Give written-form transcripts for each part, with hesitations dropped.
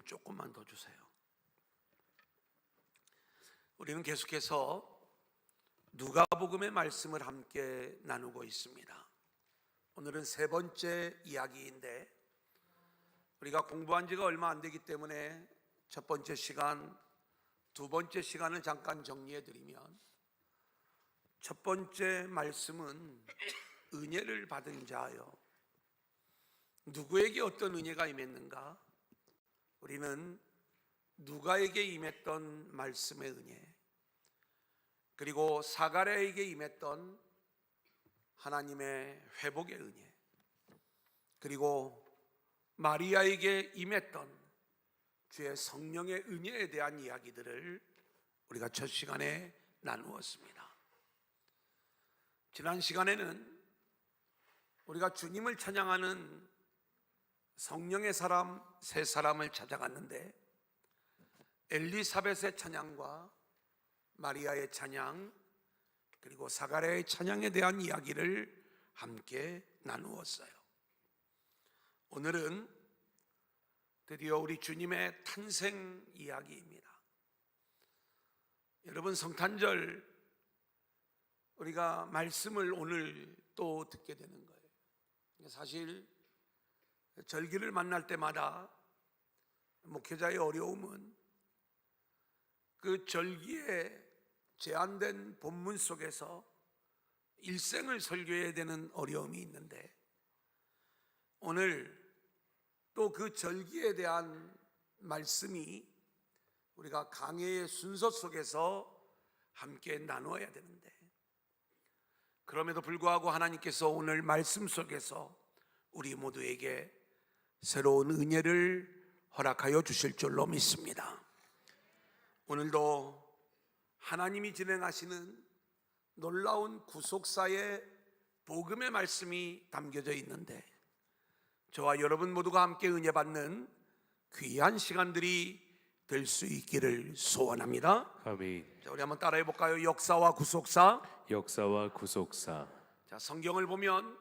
조금만 더 주세요. 우리는 계속해서 누가복음의 말씀을 함께 나누고 있습니다. 오늘은 세 번째 이야기인데, 우리가 공부한 지가 얼마 안 되기 때문에 첫 번째 시간, 두 번째 시간을 잠깐 정리해 드리면, 첫 번째 말씀은 은혜를 받은 자요. 누구에게 어떤 은혜가 임했는가? 우리는 누가에게 임했던 말씀의 은혜, 그리고 사가랴에게 임했던 하나님의 회복의 은혜, 그리고 마리아에게 임했던 주의 성령의 은혜에 대한 이야기들을 우리가 첫 시간에 나누었습니다. 지난 시간에는 우리가 주님을 찬양하는 성령의 사람 세 사람을 찾아갔는데, 엘리사벳의 찬양과 마리아의 찬양, 그리고 사가랴의 찬양에 대한 이야기를 함께 나누었어요. 오늘은 드디어 우리 주님의 탄생 이야기입니다. 여러분, 성탄절 우리가 말씀을 오늘 또 듣게 되는 거예요. 사실 절기를 만날 때마다 목회자의 어려움은 그 절기에 제한된 본문 속에서 일생을 설교해야 되는 어려움이 있는데, 오늘 또 그 절기에 대한 말씀이 우리가 강해의 순서 속에서 함께 나누어야 되는데, 그럼에도 불구하고 하나님께서 오늘 말씀 속에서 우리 모두에게 새로운 은혜를 허락하여 주실 줄로 믿습니다. 오늘도 하나님이 진행하시는 놀라운 구속사의 복음의 말씀이 담겨져 있는데, 저와 여러분 모두가 함께 은혜 받는 귀한 시간들이 될 수 있기를 소원합니다. 아멘. 자, 우리 한번 따라해 볼까요? 역사와 구속사. 역사와 구속사. 자, 성경을 보면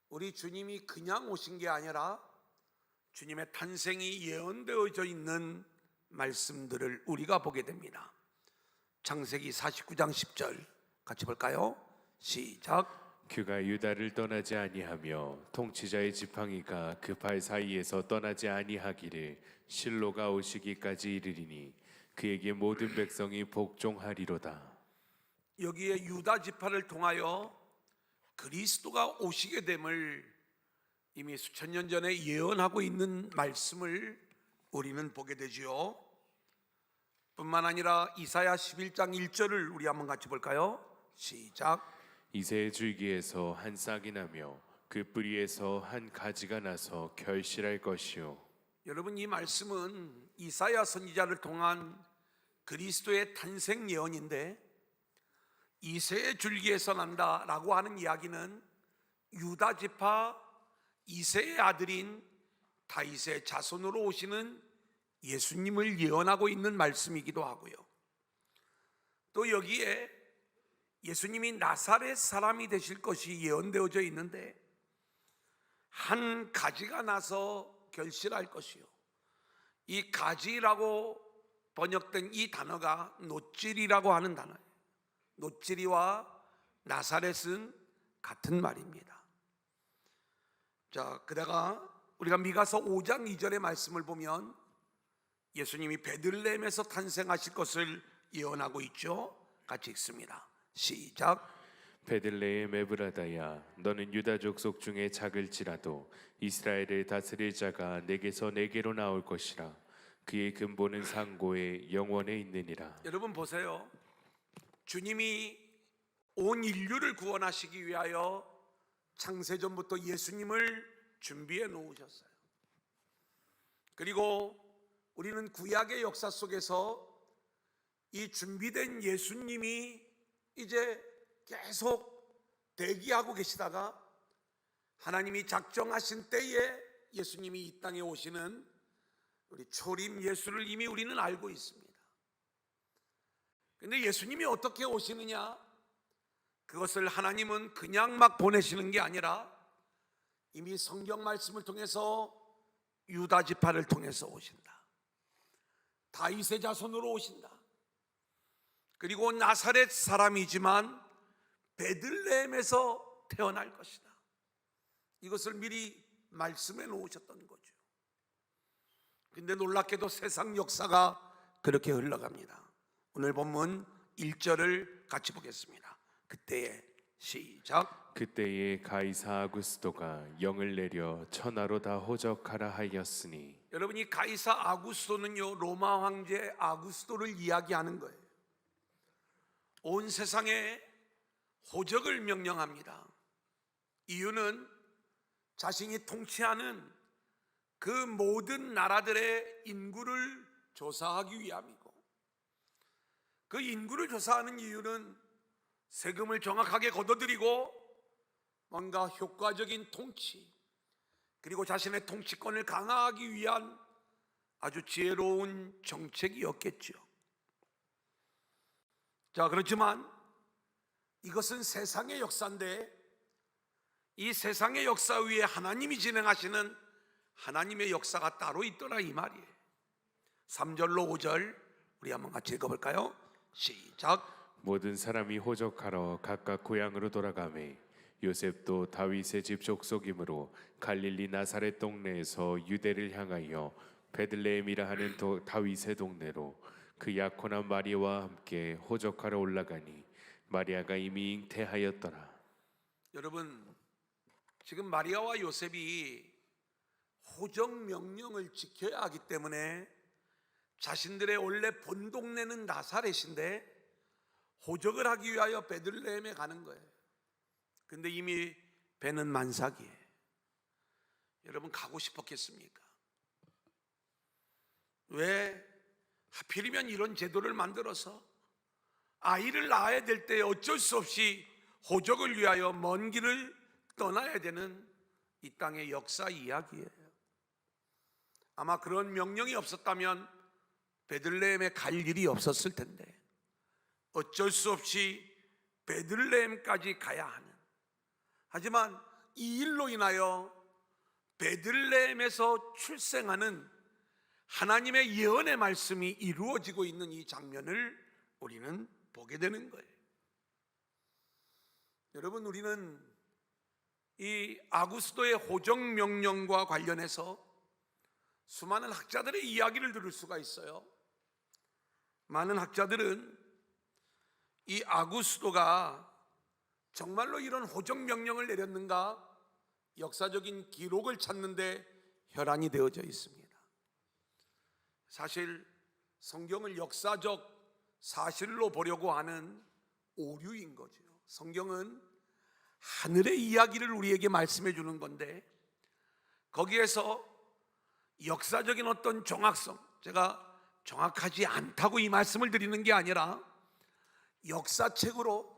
우리 주님이 그냥 오신 게 아니라 주님의 탄생이 예언되어져 있는 말씀들을 우리가 보게 됩니다. 창세기 49장 10절 같이 볼까요? 시작. 그가 유다를 떠나지 아니하며 통치자의 지팡이가 그 발 사이에서 떠나지 아니하기를 실로가 오시기까지 이르리니 그에게 모든 백성이 복종하리로다. 여기에 유다 지파를 통하여 그리스도가 오시게 됨을 이미 수천 년 전에 예언하고 있는 말씀을 우리는 보게 되지요. 뿐만 아니라 이사야 11장 1절을 우리 한번 같이 볼까요? 시작. 이새의 줄기에서 한 싹이 나며 그 뿌리에서 한 가지가 나서 결실할 것이요. 여러분, 이 말씀은 이사야 선지자를 통한 그리스도의 탄생 예언인데, 이새의 줄기에서 난다라고 하는 이야기는 유다 지파 이새의 아들인 다윗의 자손으로 오시는 예수님을 예언하고 있는 말씀이기도 하고요. 또 여기에 예수님이 나사렛 사람이 되실 것이 예언되어져 있는데, 한 가지가 나서 결실할 것이요. 이 가지라고 번역된 이 단어가 노찔이라고 하는 단어예요. 노찔이와 나사렛은 같은 말입니다. 자, 그다가 우리가 미가서 5장 2절의 말씀을 보면 예수님이 베들레헴에서 탄생하실 것을 예언하고 있죠. 같이 읽습니다. 시작. 베들레헴 에브라다야, 너는 유다 족속 중에 작을지라도 이스라엘을 다스릴 자가 내게서 내게로 나올 것이라. 그의 근본은 상고에 영원에 있느니라. 여러분 보세요. 주님이 온 인류를 구원하시기 위하여 창세전부터 예수님을 준비해 놓으셨어요. 그리고 우리는 구약의 역사 속에서 이 준비된 예수님이 이제 계속 대기하고 계시다가 하나님이 작정하신 때에 예수님이 이 땅에 오시는 우리 초림 예수를 이미 우리는 알고 있습니다. 그런데 예수님이 어떻게 오시느냐? 그것을 하나님은 그냥 막 보내시는 게 아니라 이미 성경 말씀을 통해서 유다 지파를 통해서 오신다. 다윗의 자손으로 오신다. 그리고 나사렛 사람이지만 베들레헴에서 태어날 것이다. 이것을 미리 말씀해 놓으셨던 거죠. 근데 놀랍게도 세상 역사가 그렇게 흘러갑니다. 오늘 본문 1절을 같이 보겠습니다. 그때에 시작. 그때에 가이사 아구스도가 영을 내려 천하로 다 호적하라 하였으니. 여러분, 이 가이사 아구스도는요, 로마 황제 아구스도를 이야기하는 거예요. 온 세상에 호적을 명령합니다. 이유는 자신이 통치하는 그 모든 나라들의 인구를 조사하기 위함이고, 그 인구를 조사하는 이유는 세금을 정확하게 걷어들이고 뭔가 효과적인 통치, 그리고 자신의 통치권을 강화하기 위한 아주 지혜로운 정책이었겠죠. 자, 그렇지만 이것은 세상의 역사인데, 이 세상의 역사 위에 하나님이 진행하시는 하나님의 역사가 따로 있더라, 이 말이에요. 3절로 5절 우리 한번 같이 읽어볼까요? 시작. 모든 사람이 호적하러 각각 고향으로 돌아가매 요셉도 다윗의 집 족속이므로 갈릴리 나사렛 동네에서 유대를 향하여 베들레헴이라 하는 다윗의 동네로 그 약혼한 마리아와 함께 호적하러 올라가니 마리아가 이미 잉태하였더라. 여러분, 지금 마리아와 요셉이 호적 명령을 지켜야 하기 때문에 자신들의 원래 본 동네는 나사렛인데 호적을 하기 위하여 베들레헴에 가는 거예요. 근데 이미 배는 만삭이에요. 여러분, 가고 싶었겠습니까? 왜 하필이면 이런 제도를 만들어서 아이를 낳아야 될 때 어쩔 수 없이 호적을 위하여 먼 길을 떠나야 되는 이 땅의 역사 이야기예요. 아마 그런 명령이 없었다면 베들레헴에 갈 일이 없었을 텐데 어쩔 수 없이 베들레헴까지 가야 하는, 하지만 이 일로 인하여 베들레헴에서 출생하는 하나님의 예언의 말씀이 이루어지고 있는 이 장면을 우리는 보게 되는 거예요. 여러분, 우리는 이 아구스도의 호적 명령과 관련해서 수많은 학자들의 이야기를 들을 수가 있어요. 많은 학자들은 이 아구스도가 정말로 이런 호적 명령을 내렸는가 역사적인 기록을 찾는데 혈안이 되어져 있습니다. 사실 성경을 역사적 사실로 보려고 하는 오류인 거죠. 성경은 하늘의 이야기를 우리에게 말씀해 주는 건데 거기에서 역사적인 어떤 정확성, 제가 정확하지 않다고 이 말씀을 드리는 게 아니라 역사책으로,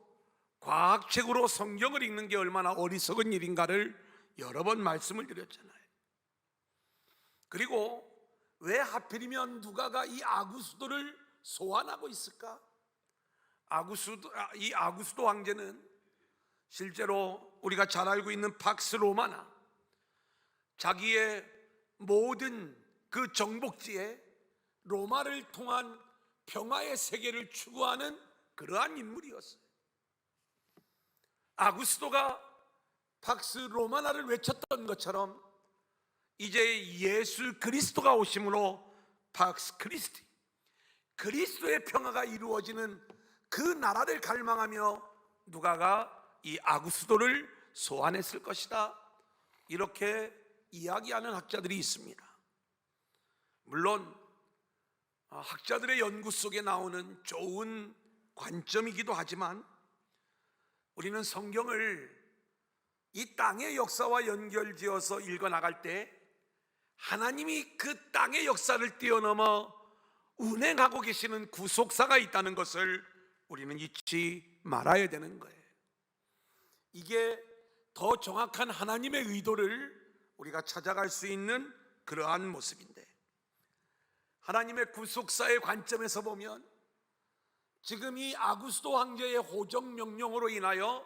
과학책으로 성경을 읽는 게 얼마나 어리석은 일인가를 여러 번 말씀을 드렸잖아요. 그리고 왜 하필이면 누가가 이 아구스도를 소환하고 있을까? 이 아구스도 황제는 실제로 우리가 잘 알고 있는 팍스 로마나, 자기의 모든 그 정복지에 로마를 통한 평화의 세계를 추구하는 그러한 인물이었어요. 아구스도가 팍스 로마나를 외쳤던 것처럼 이제 예수 그리스도가 오심으로 팍스 크리스티, 그리스도의 평화가 이루어지는 그 나라를 갈망하며 누가가 이 아구스도를 소환했을 것이다, 이렇게 이야기하는 학자들이 있습니다. 물론 학자들의 연구 속에 나오는 좋은 관점이기도 하지만 우리는 성경을 이 땅의 역사와 연결지어서 읽어나갈 때 하나님이 그 땅의 역사를 뛰어넘어 운행하고 계시는 구속사가 있다는 것을 우리는 잊지 말아야 되는 거예요. 이게 더 정확한 하나님의 의도를 우리가 찾아갈 수 있는 그러한 모습인데, 하나님의 구속사의 관점에서 보면 지금 이 아구스도 황제의 호적 명령으로 인하여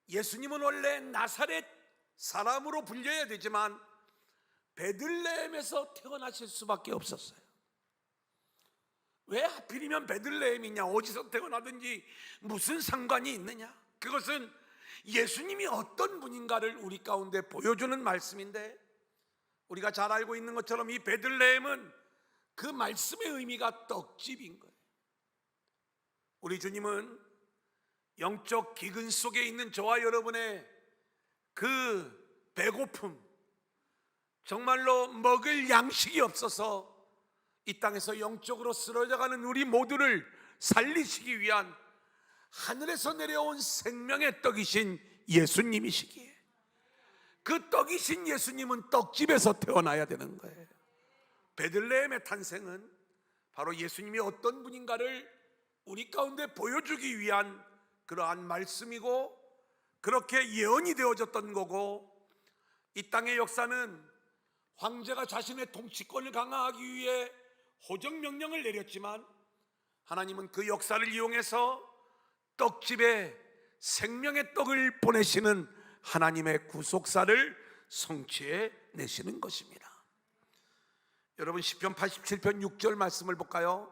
예수님은 원래 나사렛 사람으로 불려야 되지만 베들레헴에서 태어나실 수밖에 없었어요. 왜 하필이면 베들레헴이냐, 어디서 태어나든지 무슨 상관이 있느냐? 그것은 예수님이 어떤 분인가를 우리 가운데 보여주는 말씀인데, 우리가 잘 알고 있는 것처럼 이 베들레헴은 그 말씀의 의미가 떡집인 거예요. 우리 주님은 영적 기근 속에 있는 저와 여러분의 그 배고픔, 정말로 먹을 양식이 없어서 이 땅에서 영적으로 쓰러져가는 우리 모두를 살리시기 위한 하늘에서 내려온 생명의 떡이신 예수님이시기에, 그 떡이신 예수님은 떡집에서 태어나야 되는 거예요. 베들레헴의 탄생은 바로 예수님이 어떤 분인가를 우리 가운데 보여주기 위한 그러한 말씀이고, 그렇게 예언이 되어졌던 거고, 이 땅의 역사는 황제가 자신의 통치권을 강화하기 위해 호정명령을 내렸지만, 하나님은 그 역사를 이용해서 떡집에 생명의 떡을 보내시는 하나님의 구속사를 성취해 내시는 것입니다. 여러분, 시편 87편 6절 말씀을 볼까요?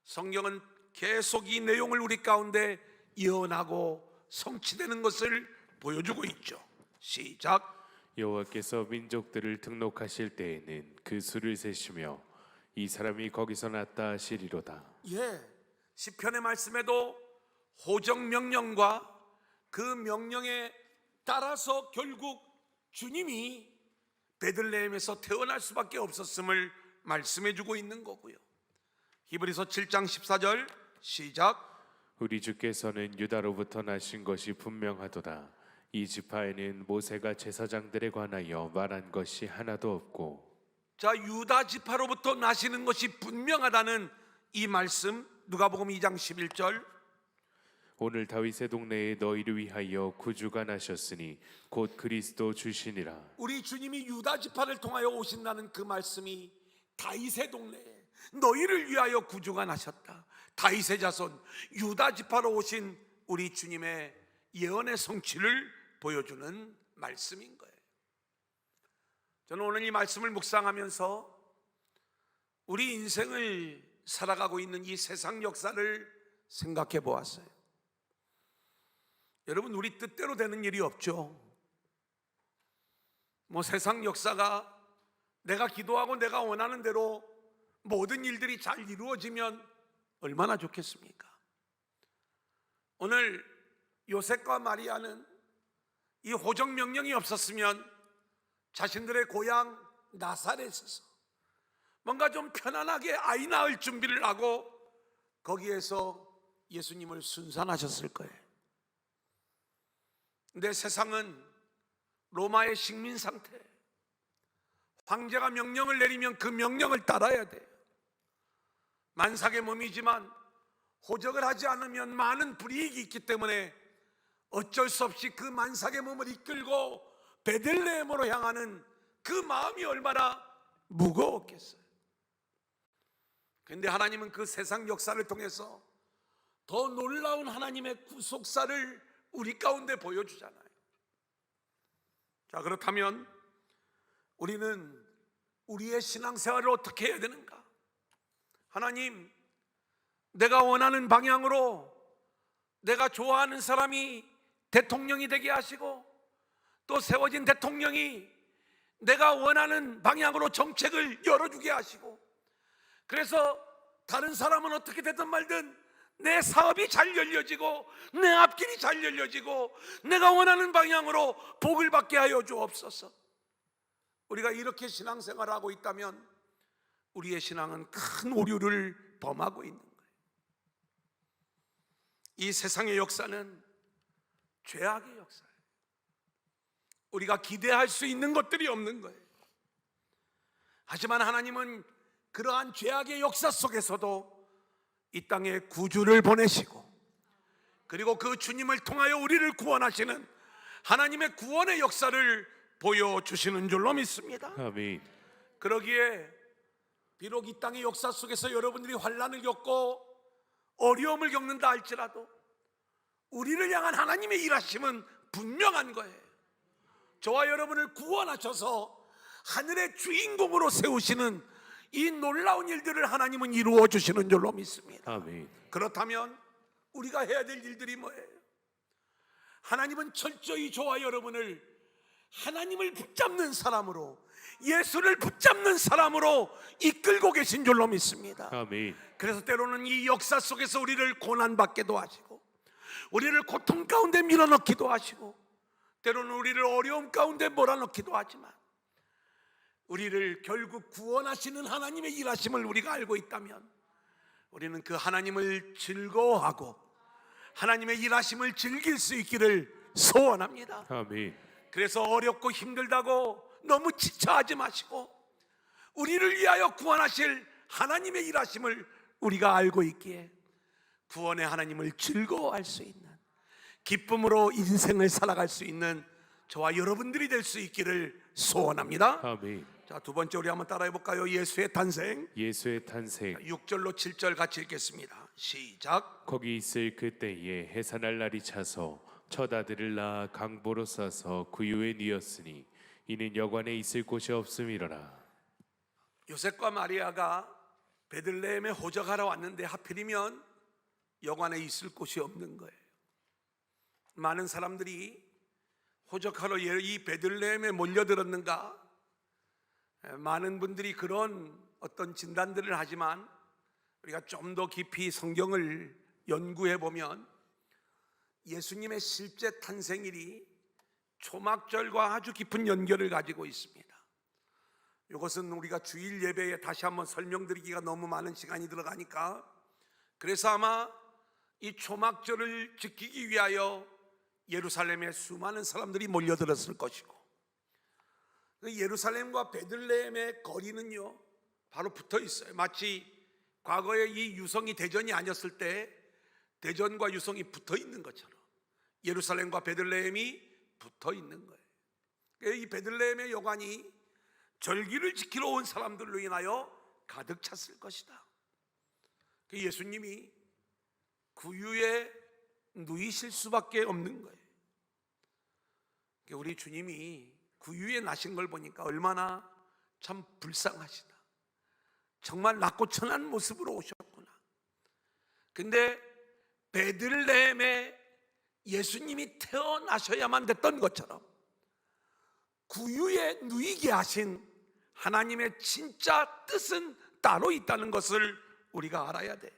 성경은 계속 이 내용을 우리 가운데 예언하고 성취되는 것을 보여주고 있죠. 시작. 여호와께서 민족들을 등록하실 때에는 그 수를 세시며 이 사람이 거기서 났다 하시리로다. 시편의 말씀에도 호정 명령과 그 명령에 따라서 결국 주님이 베들레헴에서 태어날 수밖에 없었음을 말씀해 주고 있는 거고요. 히브리서 7장 14절 시작. 우리 주께서는 유다로부터 나신 것이 분명하도다. 이 지파에는 모세가 제사장들에 관하여 말한 것이 하나도 없고. 자, 유다 지파로부터 나시는 것이 분명하다는 이 말씀, 누가복음 2장 11절. 오늘 다윗의 동네에 너희를 위하여 구주가 나셨으니 곧 그리스도 주시니라. 우리 주님이 유다 지파를 통하여 오신다는 그 말씀이 다윗의 동네에 너희를 위하여 구주가 나셨다. 다윗의 자손 유다 지파로 오신 우리 주님의 예언의 성취를 보여주는 말씀인 거예요. 저는 오늘 이 말씀을 묵상하면서 우리 인생을 살아가고 있는 이 세상 역사를 생각해 보았어요. 여러분, 우리 뜻대로 되는 일이 없죠. 세상 역사가 내가 기도하고 내가 원하는 대로 모든 일들이 잘 이루어지면 얼마나 좋겠습니까? 오늘 요셉과 마리아는 이 호정 명령이 없었으면 자신들의 고향 나사렛에서 뭔가 좀 편안하게 아이 낳을 준비를 하고 거기에서 예수님을 순산하셨을 거예요. 근데 세상은 로마의 식민 상태, 황제가 명령을 내리면 그 명령을 따라야 돼요. 만삭의 몸이지만 호적을 하지 않으면 많은 불이익이 있기 때문에 어쩔 수 없이 그 만삭의 몸을 이끌고 베들레헴으로 향하는 그 마음이 얼마나 무거웠겠어요. 그런데 하나님은 그 세상 역사를 통해서 더 놀라운 하나님의 구속사를 우리 가운데 보여주잖아요. 자, 그렇다면 우리는 우리의 신앙생활을 어떻게 해야 되는가? 하나님, 내가 원하는 방향으로 내가 좋아하는 사람이 대통령이 되게 하시고, 또 세워진 대통령이 내가 원하는 방향으로 정책을 열어주게 하시고, 그래서 다른 사람은 어떻게 되든 말든 내 사업이 잘 열려지고 내 앞길이 잘 열려지고 내가 원하는 방향으로 복을 받게 하여 주옵소서. 우리가 이렇게 신앙생활을 하고 있다면 우리의 신앙은 큰 오류를 범하고 있는 거예요. 이 세상의 역사는 죄악의 역사예요. 우리가 기대할 수 있는 것들이 없는 거예요. 하지만 하나님은 그러한 죄악의 역사 속에서도 이 땅에 구주를 보내시고, 그리고 그 주님을 통하여 우리를 구원하시는 하나님의 구원의 역사를 보여주시는 줄로 믿습니다. 아멘. 그러기에 비록 이 땅의 역사 속에서 여러분들이 환난을 겪고 어려움을 겪는다 할지라도 우리를 향한 하나님의 일하심은 분명한 거예요. 저와 여러분을 구원하셔서 하늘의 주인공으로 세우시는 이 놀라운 일들을 하나님은 이루어 주시는 줄로 믿습니다. 아멘. 그렇다면 우리가 해야 될 일들이 뭐예요? 하나님은 철저히 저와 여러분을 하나님을 붙잡는 사람으로, 예수를 붙잡는 사람으로 이끌고 계신 줄로 믿습니다. 아멘. 그래서 때로는 이 역사 속에서 우리를 고난받게도 하시고, 우리를 고통 가운데 밀어넣기도 하시고, 때로는 우리를 어려움 가운데 몰아넣기도 하지만, 우리를 결국 구원하시는 하나님의 일하심을 우리가 알고 있다면 우리는 그 하나님을 즐거워하고 하나님의 일하심을 즐길 수 있기를 소원합니다. 아멘. 그래서 어렵고 힘들다고 너무 지쳐하지 마시고, 우리를 위하여 구원하실 하나님의 일하심을 우리가 알고 있기에 구원의 하나님을 즐거워할 수 있는, 기쁨으로 인생을 살아갈 수 있는 저와 여러분들이 될 수 있기를 소원합니다. 아멘. 자, 두 번째 우리 한번 따라해 볼까요? 예수의 탄생. 예수의 탄생. 6절로 7절 같이 읽겠습니다. 시작. 거기 있을 그때에 해산할 날이 차서 첫 아들을 낳아 강보로 싸서 구유에 뉘었으니 이는 여관에 있을 곳이 없음이로라. 요셉과 마리아가 베들레헴에 호적하러 왔는데 하필이면 여관에 있을 곳이 없는 거예요. 많은 사람들이 호적하러 이 베들레헴에 몰려들었는가? 많은 분들이 그런 어떤 진단들을 하지만 우리가 좀 더 깊이 성경을 연구해 보면 예수님의 실제 탄생일이 초막절과 아주 깊은 연결을 가지고 있습니다. 이것은 우리가 주일 예배에 다시 한번 설명드리기가 너무 많은 시간이 들어가니까, 그래서 아마 이 초막절을 지키기 위하여 예루살렘에 수많은 사람들이 몰려들었을 것이고, 예루살렘과 베들레헴의 거리는요 바로 붙어 있어요. 마치 과거에 이 유성이 대전이 아니었을 때 대전과 유성이 붙어 있는 것처럼 예루살렘과 베들레헴이 붙어 있는 거예요. 이 베들레헴의 여관이 절기를 지키러 온 사람들로 인하여 가득 찼을 것이다. 예수님이 구유에 누이실 수밖에 없는 거예요. 우리 주님이 구유에 나신 걸 보니까 얼마나 참 불쌍하시다. 정말 낮고 천한 모습으로 오셨구나. 근데 베들레헴에 예수님이 태어나셔야만 됐던 것처럼 구유에 누이게 하신 하나님의 진짜 뜻은 따로 있다는 것을 우리가 알아야 돼.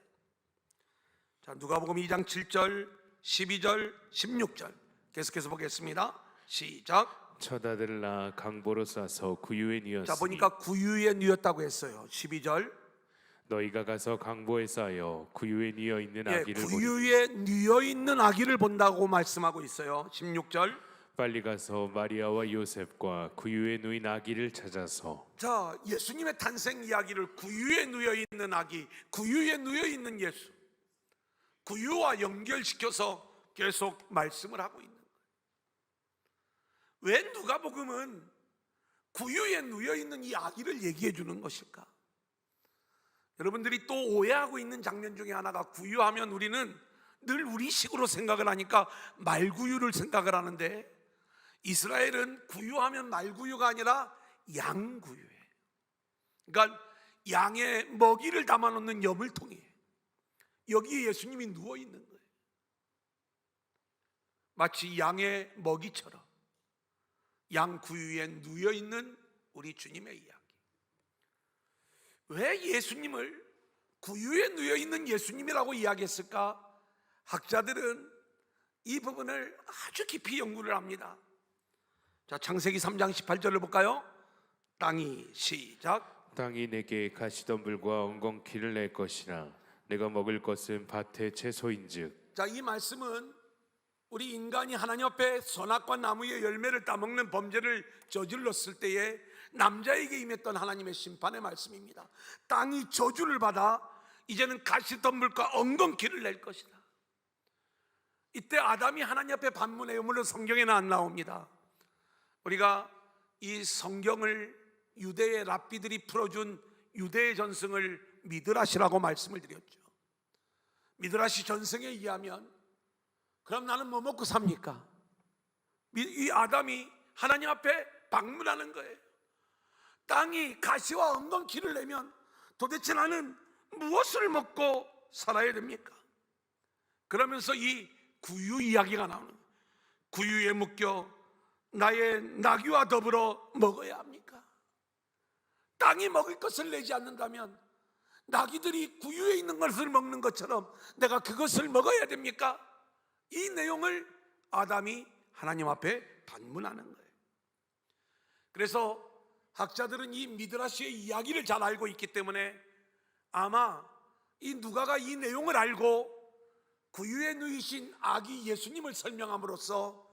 자, 누가복음 2장 7절, 12절, 16절 계속해서 보겠습니다. 시작. 첫 아들을 낳아 강보로 싸서 구유에 뉘었으니 자, 보니까 구유에 누였다고 했어요. 12절. 너희가 가서 강보에 쌓여 구유에 뉘어 있는 예, 아기를 보니 구유에 누여 있는 아기를 본다고 말씀하고 있어요. 16절. 빨리 가서 마리아와 요셉과 구유에 누인 아기를 찾아서. 자, 예수님의 탄생 이야기를 구유에 누여 있는 아기, 구유에 누여 있는 예수, 구유와 연결시켜서 계속 말씀을 하고 있는 거예요. 왜 누가복음은 구유에 누여 있는 이 아기를 얘기해 주는 것일까? 여러분들이 또 오해하고 있는 장면 중에 하나가, 구유하면 우리는 늘 우리식으로 생각을 하니까 말구유를 생각을 하는데, 이스라엘은 구유하면 말구유가 아니라 양구유예요. 그러니까 양의 먹이를 담아놓는 여물통이에요. 여기에 예수님이 누워 있는 거예요. 마치 양의 먹이처럼 양구유에 누워 있는 우리 주님의 이야기. 왜 예수님을 구유에 누워 있는 예수님이라고 이야기했을까? 학자들은 이 부분을 아주 깊이 연구를 합니다. 자, 창세기 3장 18절을 볼까요? 땅이, 시작. 땅이 내게 가시덤불과 엉겅퀴를 낼 것이나 내가 먹을 것은 밭의 채소인즉. 자, 이 말씀은 우리 인간이 하나님 앞에 선악과 나무의 열매를 따먹는 범죄를 저질렀을 때에 남자에게 임했던 하나님의 심판의 말씀입니다. 땅이 저주를 받아 이제는 가시덤불과 엉겅퀴를 낼 것이다. 이때 아담이 하나님 앞에 반문해요. 물론 성경에는 안 나옵니다. 우리가 이 성경을 유대의 랍비들이 풀어준 유대의 전승을 미드라시라고 말씀을 드렸죠. 미드라시 전승에 의하면, 그럼 나는 뭐 먹고 삽니까? 이 아담이 하나님 앞에 방문하는 거예요. 땅이 가시와 엉겅퀴를 내면 도대체 나는 무엇을 먹고 살아야 됩니까? 그러면서 이 구유 이야기가 나오는 거예요. 구유에 묶여 나의 나귀와 더불어 먹어야 합니까? 땅이 먹을 것을 내지 않는다면 나귀들이 구유에 있는 것을 먹는 것처럼 내가 그것을 먹어야 됩니까? 이 내용을 아담이 하나님 앞에 반문하는 거예요. 그래서 학자들은 이 미드라시의 이야기를 잘 알고 있기 때문에 아마 이 누가가 이 내용을 알고 구유에 누이신 아기 예수님을 설명함으로써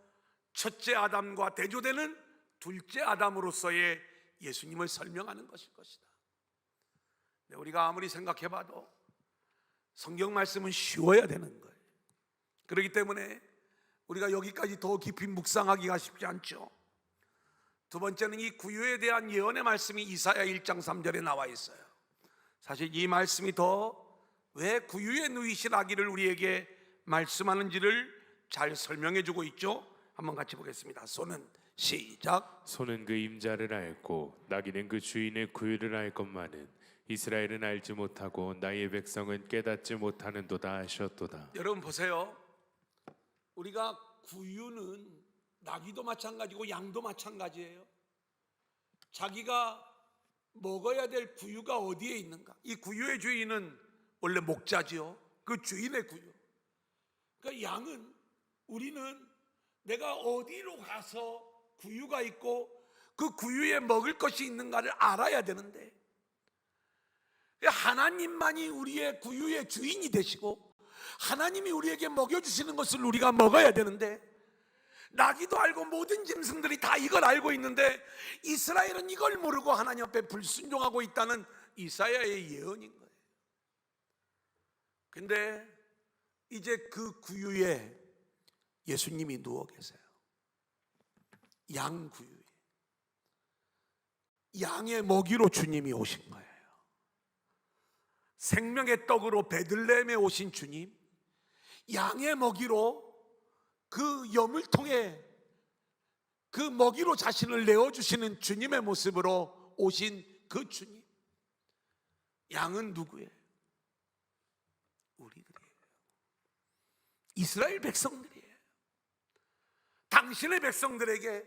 첫째 아담과 대조되는 둘째 아담으로서의 예수님을 설명하는 것일 것이다. 우리가 아무리 생각해봐도 성경 말씀은 쉬워야 되는 거예요. 그렇기 때문에 우리가 여기까지 더 깊이 묵상하기가 쉽지 않죠. 두 번째는 이 구유에 대한 예언의 말씀이 이사야 1장 3절에 나와 있어요. 사실 이 말씀이 더 왜 구유에 누이신 아기를 우리에게 말씀하는지를 잘 설명해 주고 있죠. 한번 같이 보겠습니다. 손은 시작. 소는 그 임자를 알고 나귀는 그 주인의 구유를 알 것만은 이스라엘은 알지 못하고 나의 백성은 깨닫지 못하는도다 하셨도다. 여러분 보세요. 우리가 구유는 나귀도 마찬가지고 양도 마찬가지예요. 자기가 먹어야 될 구유가 어디에 있는가? 이 구유의 주인은 원래 목자지요. 그 주인의 구유. 그러니까 양은, 우리는 내가 어디로 가서 구유가 있고 그 구유에 먹을 것이 있는가를 알아야 되는데, 하나님만이 우리의 구유의 주인이 되시고 하나님이 우리에게 먹여주시는 것을 우리가 먹어야 되는데, 나귀도 알고 모든 짐승들이 다 이걸 알고 있는데 이스라엘은 이걸 모르고 하나님 앞에 불순종하고 있다는 이사야의 예언인 거예요. 근데 이제 그 구유에 예수님이 누워 계세요. 양 구유에. 양의 먹이로 주님이 오신 거예요. 생명의 떡으로 베들레헴에 오신 주님, 양의 먹이로 그 여물통에 그 먹이로 자신을 내어주시는 주님의 모습으로 오신 그 주님. 양은 누구예요? 우리들이에요. 이스라엘 백성들이에요. 당신의 백성들에게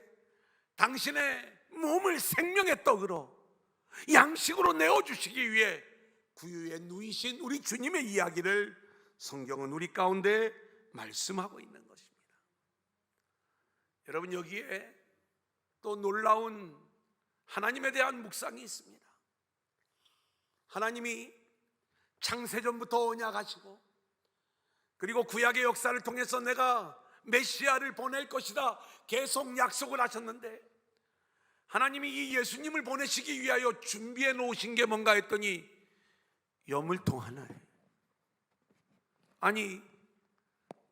당신의 몸을 생명의 떡으로 양식으로 내어주시기 위해 구유에 누이신 우리 주님의 이야기를 성경은 우리 가운데 말씀하고 있는 것입니다. 여러분, 여기에 또 놀라운 하나님에 대한 묵상이 있습니다. 하나님이 창세전부터 언약하시고 그리고 구약의 역사를 통해서 내가 메시아를 보낼 것이다 계속 약속을 하셨는데, 하나님이 이 예수님을 보내시기 위하여 준비해 놓으신 게 뭔가 했더니 여물통 하나에, 아니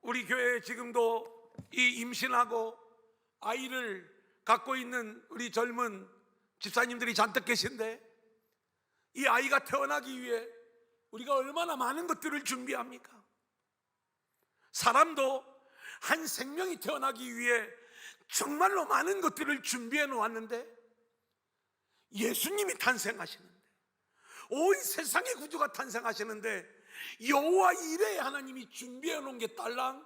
우리 교회에 지금도 이 임신하고 아이를 갖고 있는 우리 젊은 집사님들이 잔뜩 계신데, 이 아이가 태어나기 위해 우리가 얼마나 많은 것들을 준비합니까? 사람도 한 생명이 태어나기 위해 정말로 많은 것들을 준비해 놓았는데, 예수님이 탄생하시는데, 온 세상의 구주가 탄생하시는데 여호와 이레에 하나님이 준비해 놓은 게 딸랑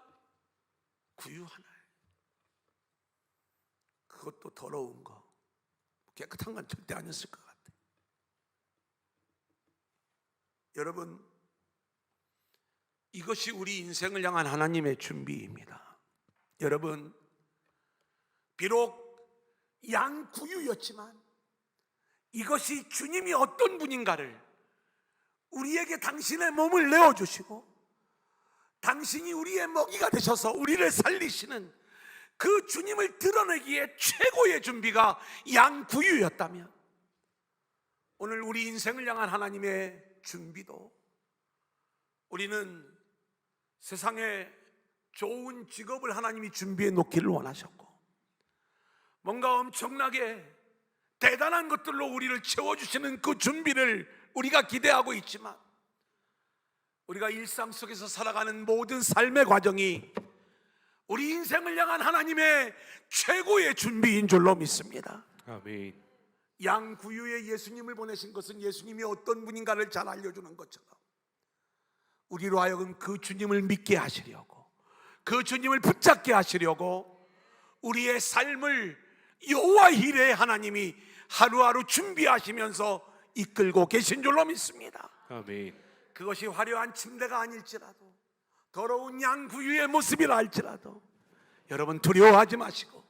구유 하나예요. 그것도 더러운 거, 깨끗한 건 절대 아니었을 것 같아요. 여러분, 이것이 우리 인생을 향한 하나님의 준비입니다. 여러분, 비록 양구유였지만 이것이 주님이 어떤 분인가를 우리에게 당신의 몸을 내어주시고 당신이 우리의 먹이가 되셔서 우리를 살리시는 그 주님을 드러내기에 최고의 준비가 양구유였다면, 오늘 우리 인생을 향한 하나님의 준비도, 우리는 세상에 좋은 직업을 하나님이 준비해 놓기를 원하셨고 뭔가 엄청나게 대단한 것들로 우리를 채워주시는 그 준비를 우리가 기대하고 있지만, 우리가 일상 속에서 살아가는 모든 삶의 과정이 우리 인생을 향한 하나님의 최고의 준비인 줄로 믿습니다. 아멘. 양구유에 예수님을 보내신 것은 예수님이 어떤 분인가를 잘 알려주는 것처럼 우리로 하여금 그 주님을 믿게 하시려고, 그 주님을 붙잡게 하시려고 우리의 삶을 여호와 이레 하나님이 하루하루 준비하시면서 이끌고 계신 줄로 믿습니다. 아멘. 그것이 화려한 침대가 아닐지라도, 더러운 양구유의 모습이라 할지라도 여러분 두려워하지 마시고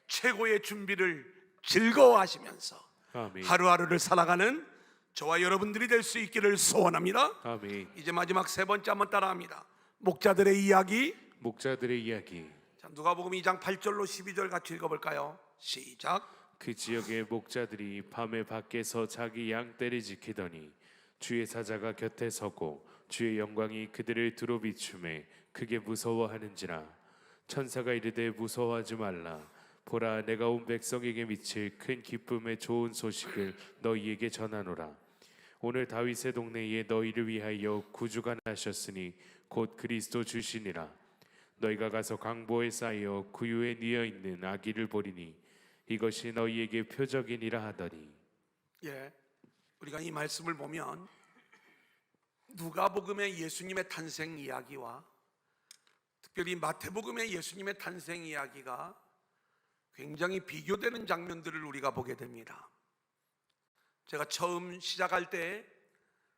최고의 준비를 즐거워하시면서 아멘. 하루하루를 살아가는 저와 여러분들이 될 수 있기를 소원합니다. 아멘. 이제 마지막 세 번째 한번 따라합니다. 목자들의 이야기. 목자들의 이야기. 자, 누가복음 2장 8절로 12절 같이 읽어볼까요? 시작. 그 지역의 목자들이 밤에 밖에서 자기 양떼를 지키더니 주의 사자가 곁에 서고 주의 영광이 그들을 두루 비추매 크게 무서워하는지라. 천사가 이르되 무서워하지 말라. 보라, 내가 온 백성에게 미칠 큰 기쁨의 좋은 소식을 너희에게 전하노라. 오늘 다윗의 동네에 너희를 위하여 구주가 나셨으니 곧 그리스도 주시니라. 너희가 가서 강보에 쌓여 구유에 뉘어 있는 아기를 보리니 이것이 너희에게 표적이니라 하더니. 예, 우리가 이 말씀을 보면 누가복음의 예수님의 탄생 이야기와 특별히 마태복음의 예수님의 탄생 이야기가 굉장히 비교되는 장면들을 우리가 보게 됩니다. 제가 처음 시작할 때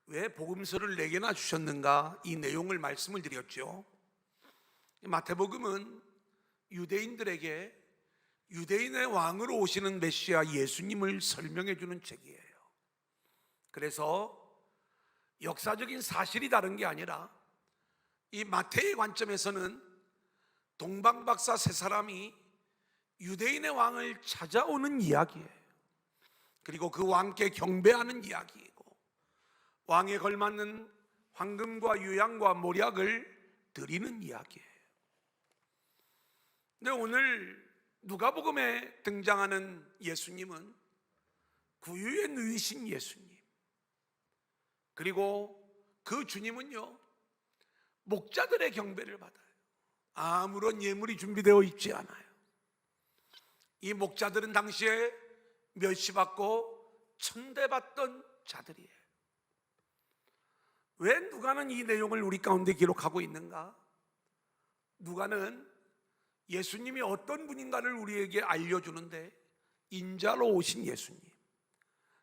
왜 복음서를 4개나 주셨는가 이 내용을 말씀을 드렸죠. 마태복음은 유대인들에게 유대인의 왕으로 오시는 메시아 예수님을 설명해 주는 책이에요. 그래서 역사적인 사실이 다른 게 아니라 이 마태의 관점에서는 동방박사 세 사람이 유대인의 왕을 찾아오는 이야기예요. 그리고 그 왕께 경배하는 이야기이고 왕에 걸맞는 황금과 유향과 모략을 드리는 이야기예요. 근데 오늘 누가복음에 등장하는 예수님은 구유에 누이신 예수님, 그리고 그 주님은요 목자들의 경배를 받아요. 아무런 예물이 준비되어 있지 않아요. 이 목자들은 당시에 멸시받고 천대받던 자들이에요. 왜 누가는 이 내용을 우리 가운데 기록하고 있는가? 누가는 예수님이 어떤 분인가를 우리에게 알려주는데 인자로 오신 예수님,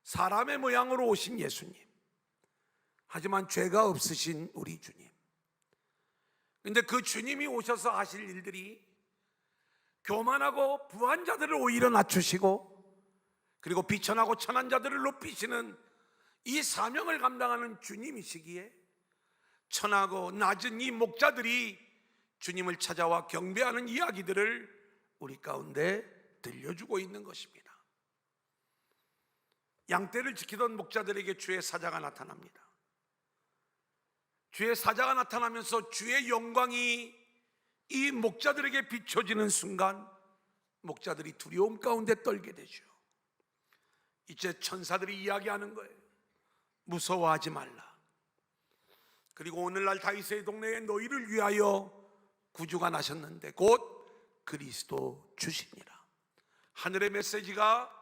사람의 모양으로 오신 예수님, 하지만 죄가 없으신 우리 주님. 근데 그 주님이 오셔서 하실 일들이 교만하고 부한 자들을 오히려 낮추시고 그리고 비천하고 천한 자들을 높이시는 이 사명을 감당하는 주님이시기에 천하고 낮은 이 목자들이 주님을 찾아와 경배하는 이야기들을 우리 가운데 들려주고 있는 것입니다. 양떼를 지키던 목자들에게 주의 사자가 나타납니다. 주의 사자가 나타나면서 주의 영광이 이 목자들에게 비춰지는 순간 목자들이 두려움 가운데 떨게 되죠. 이제 천사들이 이야기하는 거예요. 무서워하지 말라. 그리고 오늘날 다윗의 동네에 너희를 위하여 구주가 나셨는데 곧 그리스도 주시니라. 하늘의 메시지가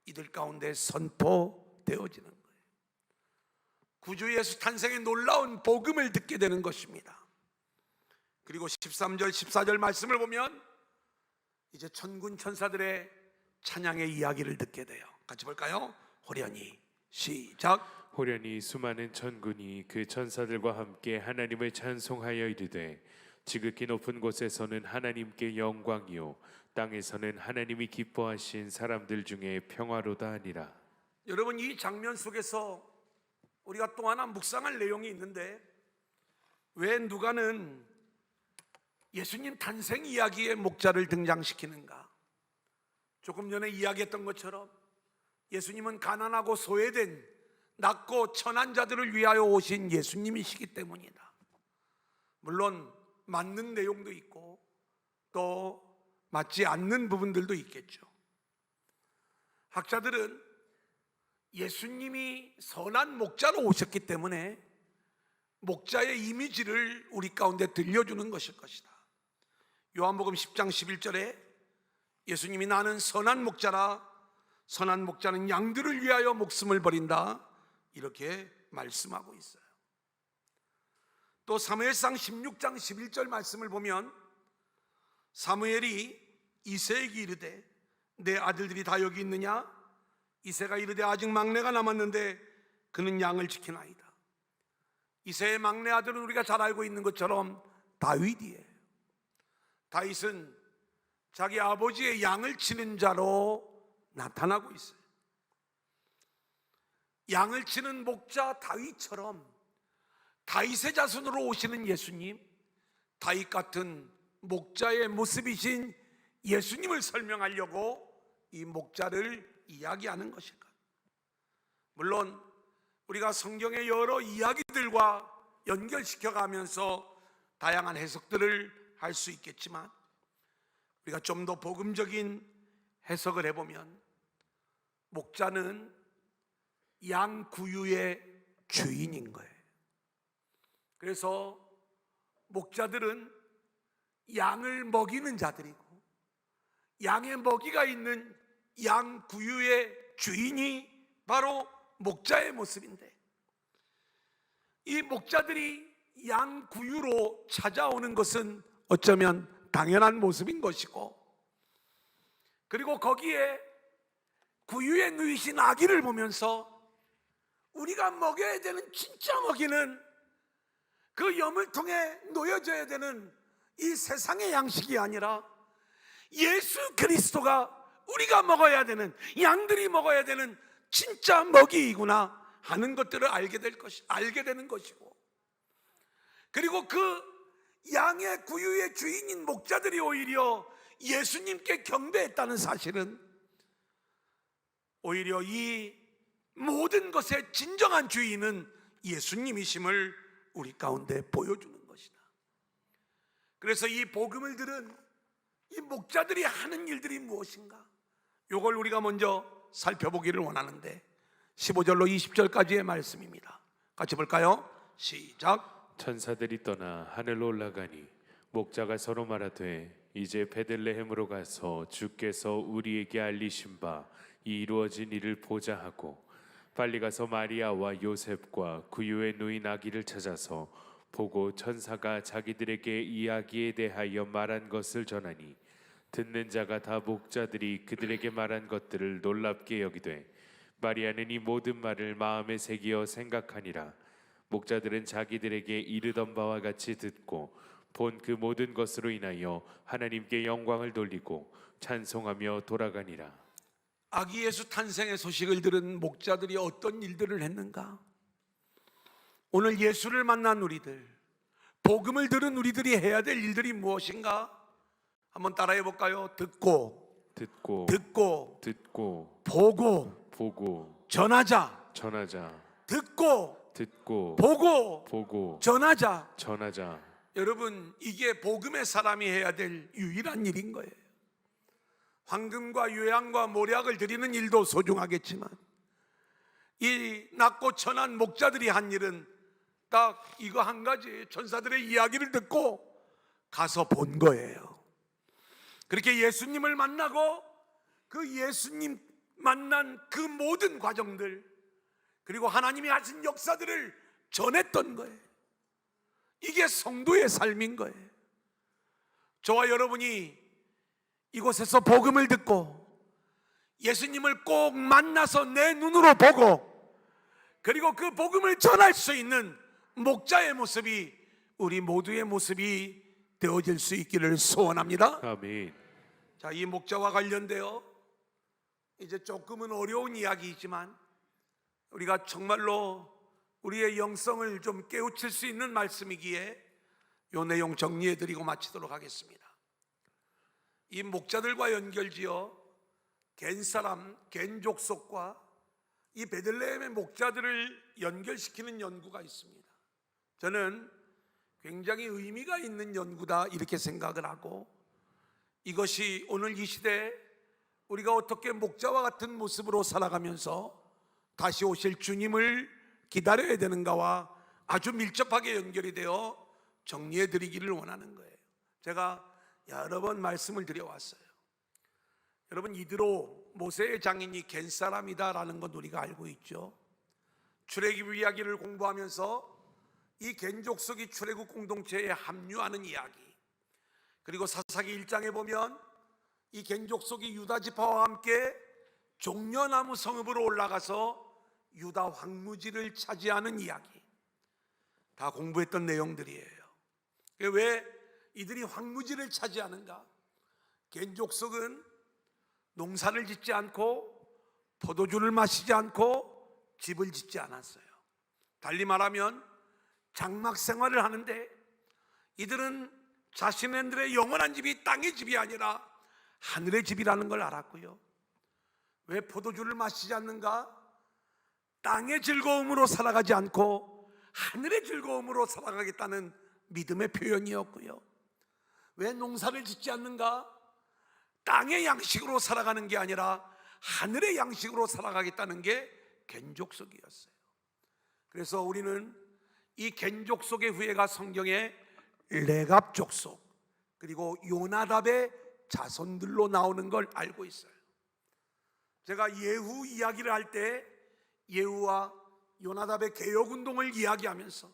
이들 가운데 선포되어지는 거예요. 구주 예수 탄생의 놀라운 복음을 듣게 되는 것입니다. 그리고 13절 14절 말씀을 보면 이제 천군 천사들의 찬양의 이야기를 듣게 돼요. 같이 볼까요? 호련히 시작. 호련히 수많은 천군이 그 천사들과 함께 하나님을 찬송하여 이르되 지극히 높은 곳에서는 하나님께 영광이요 땅에서는 하나님이 기뻐하신 사람들 중에 평화로다 하니라. 여러분, 이 장면 속에서 우리가 또 하나 묵상할 내용이 있는데 왜 누가는 예수님 탄생 이야기의 목자를 등장시키는가? 조금 전에 이야기했던 것처럼 예수님은 가난하고 소외된 낮고 천한 자들을 위하여 오신 예수님이시기 때문이다. 물론 맞는 내용도 있고 또 맞지 않는 부분들도 있겠죠. 학자들은 예수님이 선한 목자로 오셨기 때문에 목자의 이미지를 우리 가운데 들려주는 것일 것이다. 요한복음 10장 11절에 예수님이 나는 선한 목자라 선한 목자는 양들을 위하여 목숨을 버린다, 이렇게 말씀하고 있어요. 또 사무엘상 16장 11절 말씀을 보면 사무엘이 이새에게 이르되 내 아들들이 다 여기 있느냐? 이새가 이르되 아직 막내가 남았는데 그는 양을 지키나이다. 이새의 막내 아들은 우리가 잘 알고 있는 것처럼 다윗이에요. 다윗은 자기 아버지의 양을 치는 자로 나타나고 있어요. 양을 치는 목자 다윗처럼 다윗의 자손으로 오시는 예수님, 다윗 같은 목자의 모습이신 예수님을 설명하려고 이 목자를 이야기하는 것일까? 물론 우리가 성경의 여러 이야기들과 연결시켜 가면서 다양한 해석들을 할 수 있겠지만, 우리가 좀 더 복음적인 해석을 해보면 목자는 양 구유의 주인인 거예요. 그래서 목자들은 양을 먹이는 자들이고, 양의 먹이가 있는 양 구유의 주인이 바로 목자의 모습인데, 이 목자들이 양 구유로 찾아오는 것은 어쩌면 당연한 모습인 것이고, 그리고 거기에 구유에 누이신 아기를 보면서 우리가 먹여야 되는 진짜 먹이는 그 여물통에 놓여져야 되는 이 세상의 양식이 아니라 예수 그리스도가 우리가 먹어야 되는, 양들이 먹어야 되는 진짜 먹이이구나 하는 것들을 알게 되는 것이고, 그리고 그 양의 구유의 주인인 목자들이 오히려 예수님께 경배했다는 사실은 오히려 이 모든 것의 진정한 주인은 예수님이심을 우리 가운데 보여주는 것이다. 그래서 이 복음을 들은 이 목자들이 하는 일들이 무엇인가? 이걸 우리가 먼저 살펴보기를 원하는데 15절로 20절까지의 말씀입니다. 같이 볼까요? 시작. 천사들이 떠나 하늘로 올라가니 목자가 서로 말하되 이제 베들레헴으로 가서 주께서 우리에게 알리신 바 이 이루어진 일을 보자 하고 빨리 가서 마리아와 요셉과 구유에 누인 아기를 찾아서 보고 천사가 자기들에게 이야기에 대하여 말한 것을 전하니 듣는 자가 다 목자들이 그들에게 말한 것들을 놀랍게 여기되 마리아는 이 모든 말을 마음에 새기어 생각하니라. 목자들은 자기들에게 이르던 바와 같이 듣고 본 그 모든 것으로 인하여 하나님께 영광을 돌리고 찬송하며 돌아가니라. 아기 예수 탄생의 소식을 들은 목자들이 어떤 일들을 했는가? 오늘 예수를 만난 우리들, 복음을 들은 우리들이 해야 될 일들이 무엇인가? 한번 따라해 볼까요? 듣고 보고 전하자. 듣고 보고 전하자. 여러분, 이게 복음의 사람이 해야 될 유일한 일인 거예요. 황금과 유향과 모략을 드리는 일도 소중하겠지만 이 낮고 천한 목자들이 한 일은 딱 이거 한 가지, 천사들의 이야기를 듣고 가서 본 거예요. 그렇게 예수님을 만나고 그 예수님 만난 그 모든 과정들, 그리고 하나님이 하신 역사들을 전했던 거예요. 이게 성도의 삶인 거예요. 저와 여러분이 이곳에서 복음을 듣고 예수님을 꼭 만나서 내 눈으로 보고 그리고 그 복음을 전할 수 있는 목자의 모습이 우리 모두의 모습이 되어질 수 있기를 소원합니다. 아멘. 자, 이 목자와 관련되어 이제 조금은 어려운 이야기이지만 우리가 정말로 우리의 영성을 좀 깨우칠 수 있는 말씀이기에 이 내용 정리해드리고 마치도록 하겠습니다. 이 목자들과 연결지어 겐 사람, 겐 족속과 이 베들레헴의 목자들을 연결시키는 연구가 있습니다. 저는 굉장히 의미가 있는 연구다 이렇게 생각을 하고, 이것이 오늘 이 시대에 우리가 어떻게 목자와 같은 모습으로 살아가면서 다시 오실 주님을 기다려야 되는가와 아주 밀접하게 연결이 되어 정리해 드리기를 원하는 거예요. 제가 여러 번 말씀을 드려왔어요. 여러분, 이드로 모세의 장인이 겐 사람이다라는 건 우리가 알고 있죠. 출애굽 이야기를 공부하면서 이 겐 족속이 출애굽 공동체에 합류하는 이야기, 그리고 사사기 1장에 보면 이 겐 족속이 유다 지파와 함께 종려나무 성읍으로 올라가서 유다 황무지를 차지하는 이야기, 다 공부했던 내용들이에요. 왜 이들이 황무지를 차지하는가? 겐 족속은 농사를 짓지 않고 포도주를 마시지 않고 집을 짓지 않았어요. 달리 말하면 장막 생활을 하는데, 이들은 자신들의 영원한 집이 땅의 집이 아니라 하늘의 집이라는 걸 알았고요. 왜 포도주를 마시지 않는가? 땅의 즐거움으로 살아가지 않고 하늘의 즐거움으로 살아가겠다는 믿음의 표현이었고요. 왜 농사를 짓지 않는가? 땅의 양식으로 살아가는 게 아니라 하늘의 양식으로 살아가겠다는 게 겐족속이었어요. 그래서 우리는 이 겐족속의 후예가 성경에 레갑 족속, 그리고 요나답의 자손들로 나오는 걸 알고 있어요. 제가 예후 이야기를 할 때 예후와 요나답의 개혁운동을 이야기하면서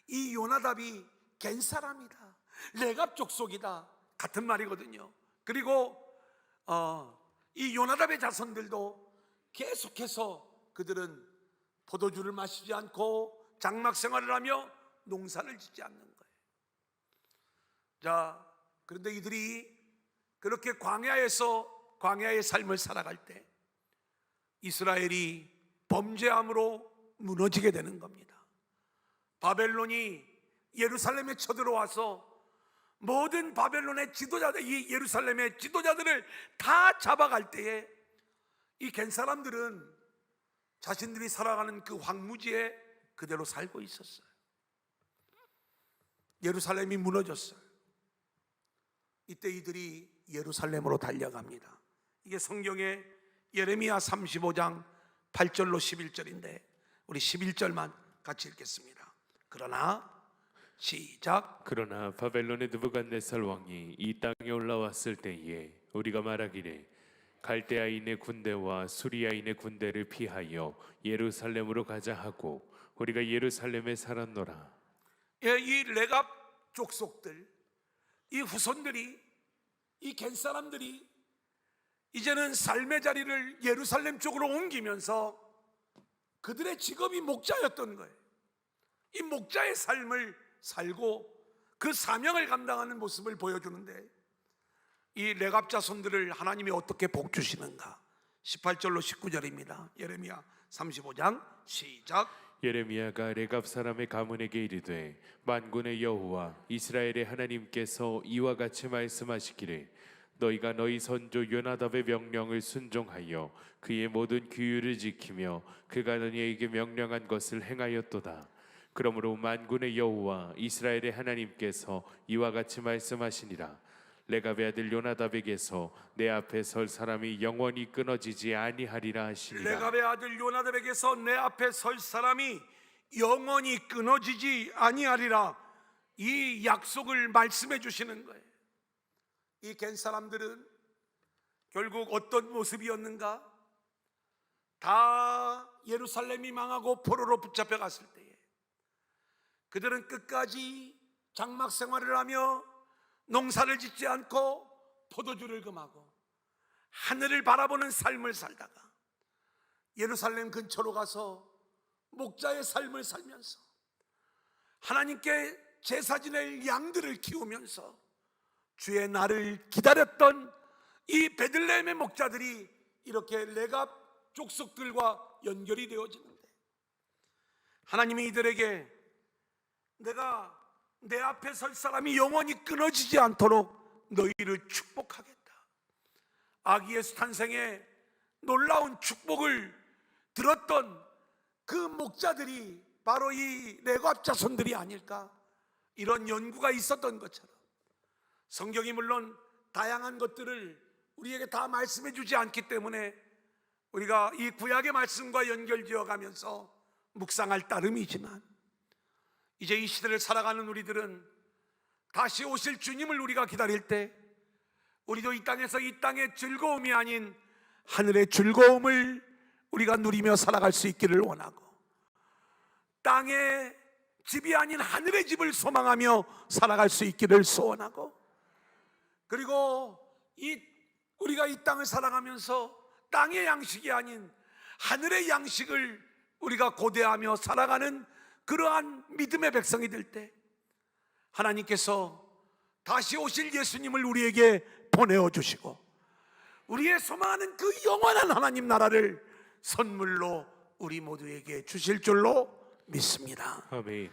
이 요나답이 겐 사람이다, 레갑 족속이다, 같은 말이거든요. 그리고 이 요나답의 자손들도 계속해서 그들은 포도주를 마시지 않고 장막 생활을 하며 농사를 짓지 않는 거예요. 자, 그런데 이들이 그렇게 광야의 삶을 살아갈 때 이스라엘이 범죄함으로 무너지게 되는 겁니다. 바벨론이 예루살렘에 쳐들어와서 모든 바벨론의 지도자들, 이 예루살렘의 지도자들을 다 잡아갈 때에 이 겐 사람들은 자신들이 살아가는 그 황무지에 그대로 살고 있었어요. 예루살렘이 무너졌어요. 이때 이들이 예루살렘으로 달려갑니다. 이게 성경의 예레미야 35장 8절로 11절인데 우리 11절만 같이 읽겠습니다. 그러나 시작. 그러나 바벨론의 느부갓네살 왕이 이 땅에 올라왔을 때에 우리가 말하기를 갈대아인의 군대와 수리아인의 군대를 피하여 예루살렘으로 가자 하고 우리가 예루살렘에 살았노라. 예, 이 레갑 족속들, 이 후손들이, 이 겐 사람들이 이제는 삶의 자리를 예루살렘 쪽으로 옮기면서 그들의 직업이 목자였던 거예요. 이 목자의 삶을 살고 그 사명을 감당하는 모습을 보여주는데, 이 레갑 자손들을 하나님이 어떻게 복 주시는가? 18절로 19절입니다. 예레미야 35장 시작. 예레미야가 레갑 사람의 가문에게 이르되 만군의 여호와 이스라엘의 하나님께서 이와 같이 말씀하시기를 너희가 너희 선조 요나답의 명령을 순종하여 그의 모든 규율을 지키며 그가 너희에게 명령한 것을 행하였도다. 그러므로 만군의 여호와 이스라엘의 하나님께서 이와 같이 말씀하시니라. 레갑의 아들 요나답에게서 내 앞에 설 사람이 영원히 끊어지지 아니하리라 하시니라. 레갑의 아들 요나답에게서 내 앞에 설 사람이 영원히 끊어지지 아니하리라. 이 약속을 말씀해 주시는 거예요. 이 겐 사람들은 결국 어떤 모습이었는가? 다 예루살렘이 망하고 포로로 붙잡혀 갔을 때에 그들은 끝까지 장막 생활을 하며 농사를 짓지 않고 포도주를 금하고 하늘을 바라보는 삶을 살다가 예루살렘 근처로 가서 목자의 삶을 살면서 하나님께 제사 지낼 양들을 키우면서 주의 날을 기다렸던 이 베들레헴의 목자들이 이렇게 레갑 족속들과 연결이 되어지는데, 하나님이 이들에게 내가 내 앞에 설 사람이 영원히 끊어지지 않도록 너희를 축복하겠다. 아기 예수 탄생에 놀라운 축복을 들었던 그 목자들이 바로 이 레갑 자손들이 아닐까, 이런 연구가 있었던 것처럼 성경이 물론 다양한 것들을 우리에게 다 말씀해 주지 않기 때문에 우리가 이 구약의 말씀과 연결지어 가면서 묵상할 따름이지만, 이제 이 시대를 살아가는 우리들은 다시 오실 주님을 우리가 기다릴 때 우리도 이 땅에서 이 땅의 즐거움이 아닌 하늘의 즐거움을 우리가 누리며 살아갈 수 있기를 원하고, 땅의 집이 아닌 하늘의 집을 소망하며 살아갈 수 있기를 소원하고, 그리고 우리가 이 땅을 살아가면서 땅의 양식이 아닌 하늘의 양식을 우리가 고대하며 살아가는 그러한 믿음의 백성이 될 때, 하나님께서 다시 오실 예수님을 우리에게 보내어 주시고 우리의 소망하는 그 영원한 하나님 나라를 선물로 우리 모두에게 주실 줄로 믿습니다. 아멘.